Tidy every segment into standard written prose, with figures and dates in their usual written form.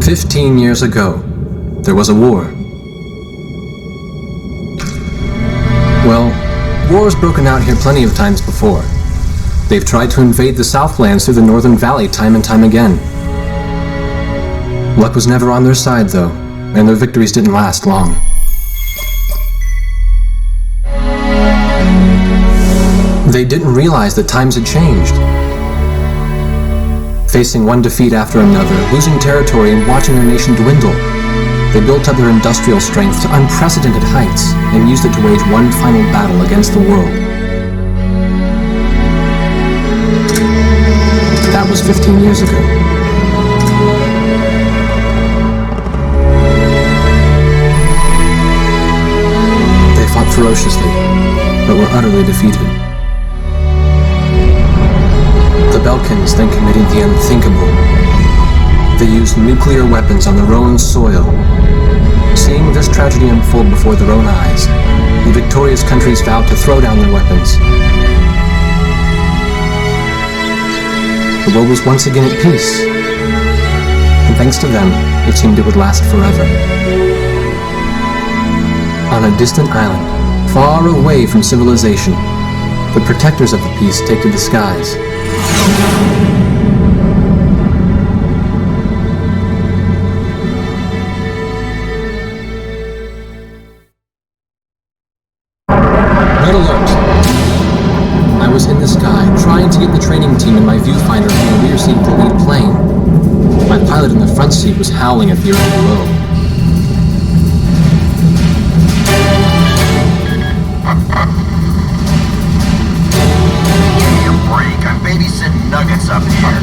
15 years ago, there was a war. Well, war has broken out here plenty of times before. They've tried to invade the Southlands through the Northern Valley time and time again. Luck was never on their side, though, and their victories didn't last long. They didn't realize that times had changed. Facing one defeat after another, losing territory and watching their nation dwindle, they built up their industrial strength to unprecedented heights and used it to wage one final battle against the world. That was 15 years ago. They fought ferociously, but were utterly defeated. The Belkans then committed the unthinkable. They used nuclear weapons on their own soil. Seeing this tragedy unfold before their own eyes, the victorious countries vowed to throw down their weapons. The world was once again at peace, and thanks to them, it seemed it would last forever. On a distant island, far away from civilization, the protectors of the peace take to the skies. Red alert! I was in the sky, trying to get the training team in my viewfinder from the rear seat of the lead plane. My pilot in the front seat was howling at the earth below. Nuggets up here.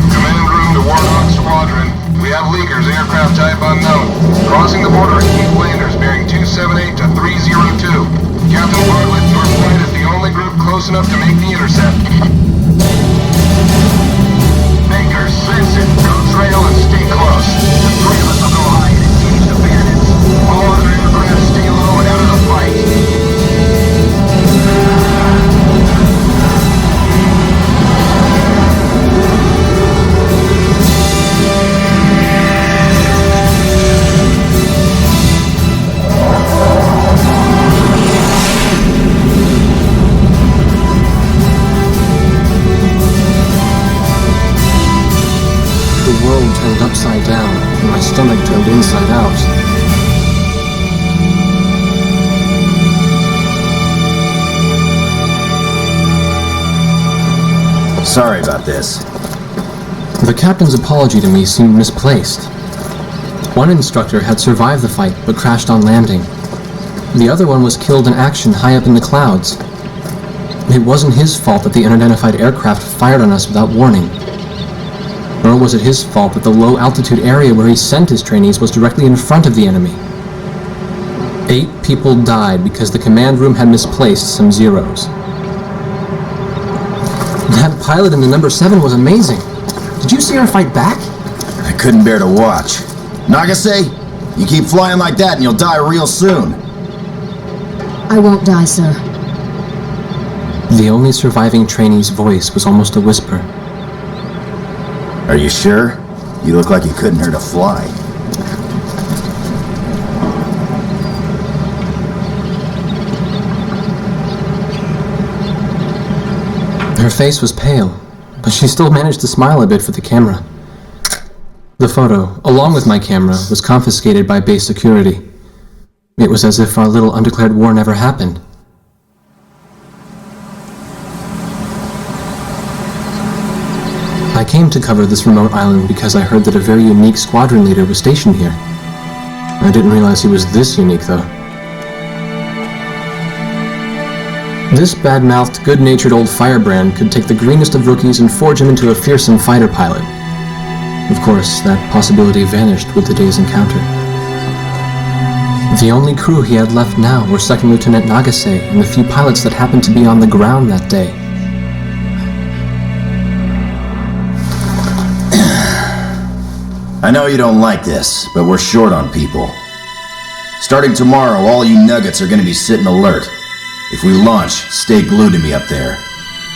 Command room to Warhawk Squadron. We have leakers, aircraft type unknown. Crossing the border at Keith Landers, bearing 278 to 302. Captain Bartlett, your flight is the only group close enough to make the intercept. Baker, sense it. Go trail and stay close. The three of us will go hide and engage the bandits. All other aircraft stay low and out of the fight. The world turned upside down, and my stomach turned inside out. Sorry about this. The captain's apology to me seemed misplaced. One instructor had survived the fight, but crashed on landing. The other one was killed in action high up in the clouds. It wasn't his fault that the unidentified aircraft fired on us without warning. Nor was it his fault that the low-altitude area where he sent his trainees was directly in front of the enemy. 8 people died because the command room had misplaced some zeros. That pilot in the number 7 was amazing. Did you see her fight back? I couldn't bear to watch. Nagase, you keep flying like that and you'll die real soon. I won't die, sir. The only surviving trainee's voice was almost a whisper. Are you sure? You look like you couldn't hurt a fly. Her face was pale, but she still managed to smile a bit for the camera. The photo, along with my camera, was confiscated by base security. It was as if our little undeclared war never happened. I came to cover this remote island because I heard that a very unique squadron leader was stationed here. I didn't realize he was this unique, though. This bad-mouthed, good-natured old firebrand could take the greenest of rookies and forge him into a fearsome fighter pilot. Of course, that possibility vanished with the day's encounter. The only crew he had left now were Second Lieutenant Nagase and the few pilots that happened to be on the ground that day. I know you don't like this, but we're short on people. Starting tomorrow, all you nuggets are gonna be sitting alert. If we launch, stay glued to me up there.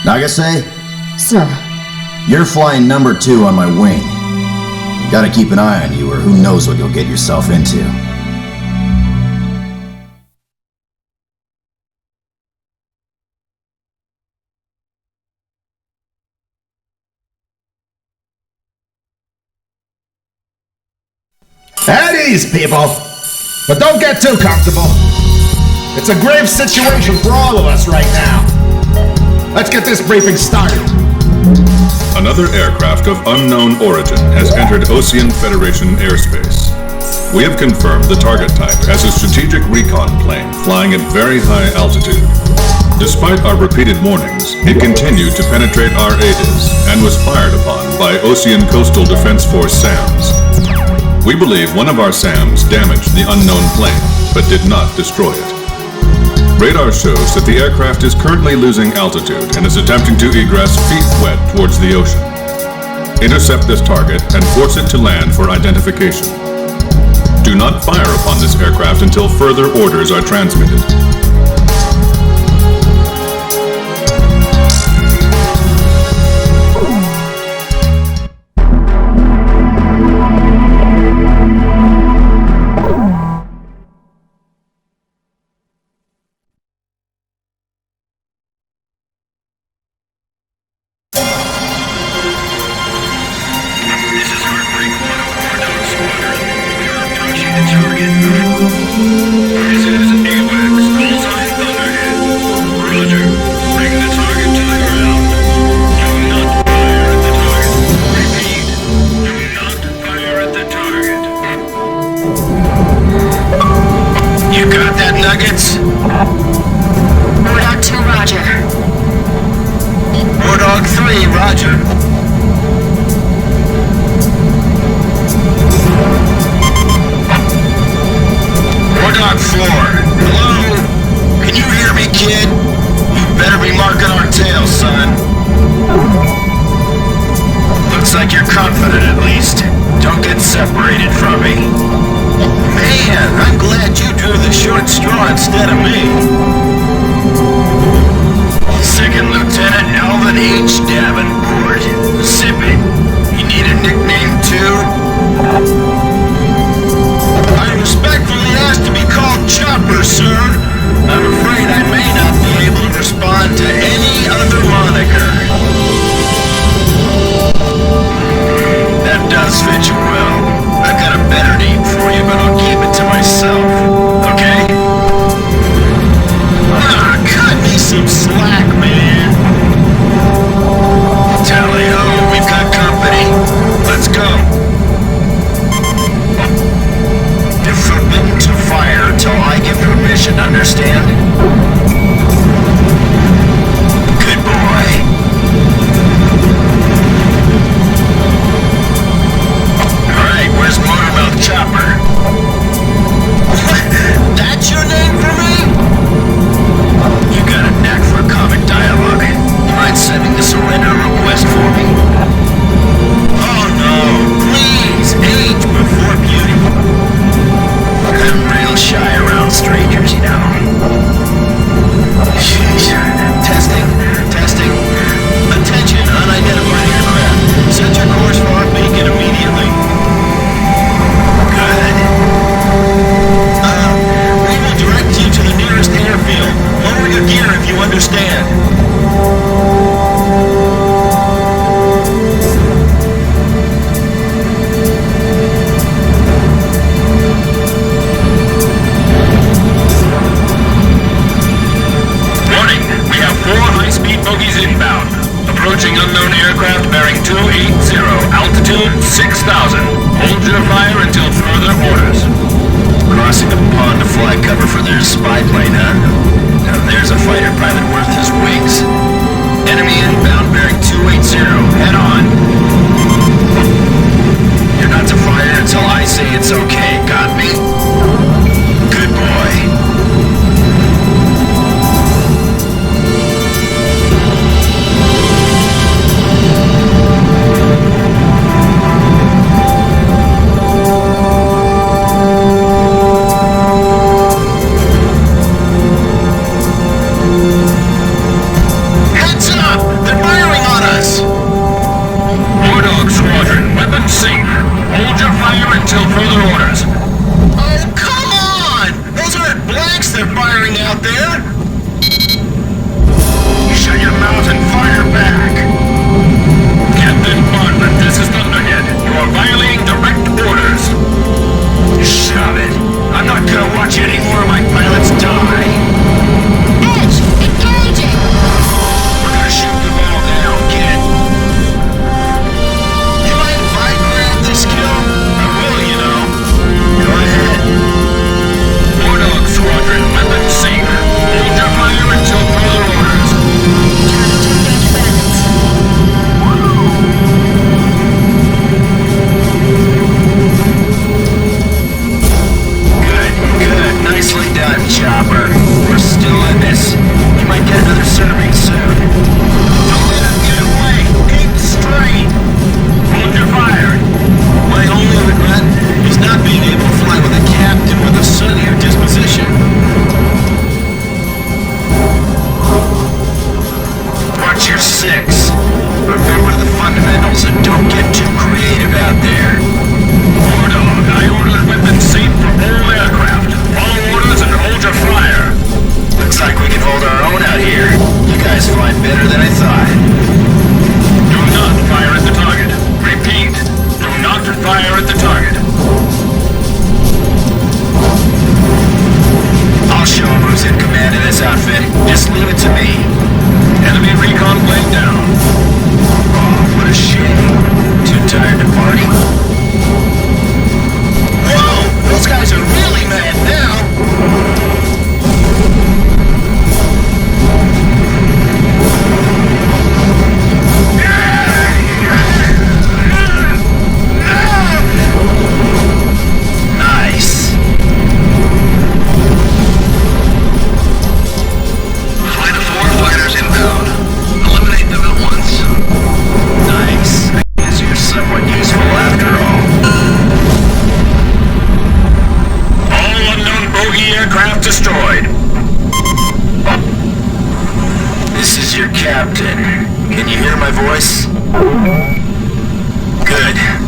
Nagase? Sir. You're flying number 2 on my wing. Gotta keep an eye on you, or who knows what you'll get yourself into. At ease, people! But don't get too comfortable. It's a grave situation for all of us right now. Let's get this briefing started. Another aircraft of unknown origin has entered Ocean Federation airspace. We have confirmed the target type as a strategic recon plane flying at very high altitude. Despite our repeated warnings, it continued to penetrate our ADIS and was fired upon by Ocean Coastal Defense Force SAMs. We believe one of our SAMs damaged the unknown plane, but did not destroy it. Radar shows that the aircraft is currently losing altitude and is attempting to egress feet wet towards the ocean. Intercept this target and force it to land for identification. Do not fire upon this aircraft until further orders are transmitted.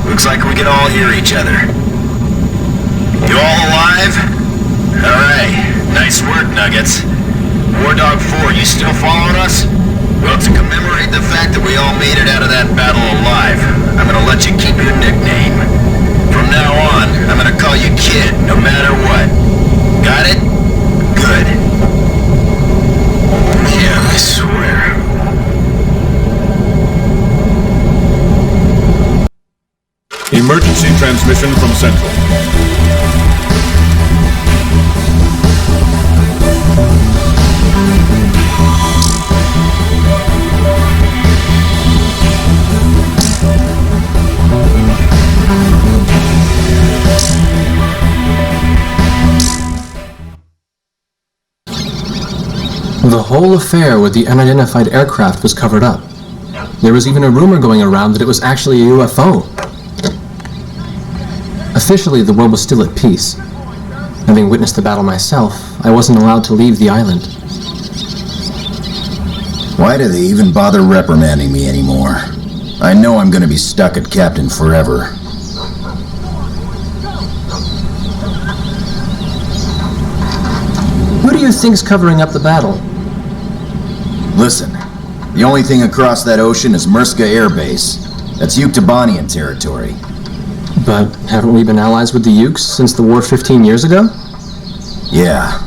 Looks like we can all hear each other. You all alive? Alright. Nice work, Nuggets. War Dog 4, you still following us? Well, to commemorate the fact that we all made it out of that battle alive, I'm gonna let you keep your nickname. From now on, I'm gonna call you Kid, no matter what. Got it? Good. Yeah, I swear. Emergency transmission from Central. The whole affair with the unidentified aircraft was covered up. There was even a rumor going around that it was actually a UFO. Officially, the world was still at peace. Having witnessed the battle myself, I wasn't allowed to leave the island. Why do they even bother reprimanding me anymore? I know I'm gonna be stuck at Captain forever. Who do you think's covering up the battle? Listen, the only thing across that ocean is Murska Air Base. That's Yuktobanian territory. But haven't we been allies with the Ukes since the war 15 years ago? Yeah.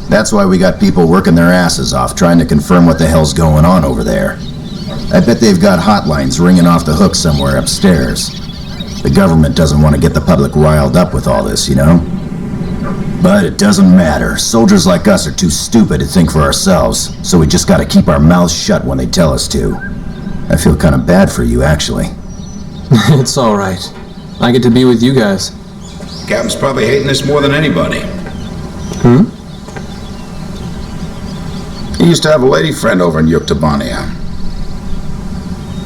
That's why we got people working their asses off trying to confirm what the hell's going on over there. I bet they've got hotlines ringing off the hook somewhere upstairs. The government doesn't want to get the public riled up with all this, you know? But it doesn't matter. Soldiers like us are too stupid to think for ourselves, so we just gotta keep our mouths shut when they tell us to. I feel kind of bad for you, actually. It's alright. I get to be with you guys. Captain's probably hating this more than anybody. He used to have a lady friend over in Yuktobania.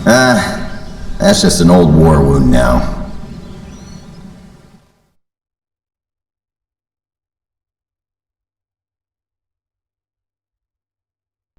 That's just an old war wound now.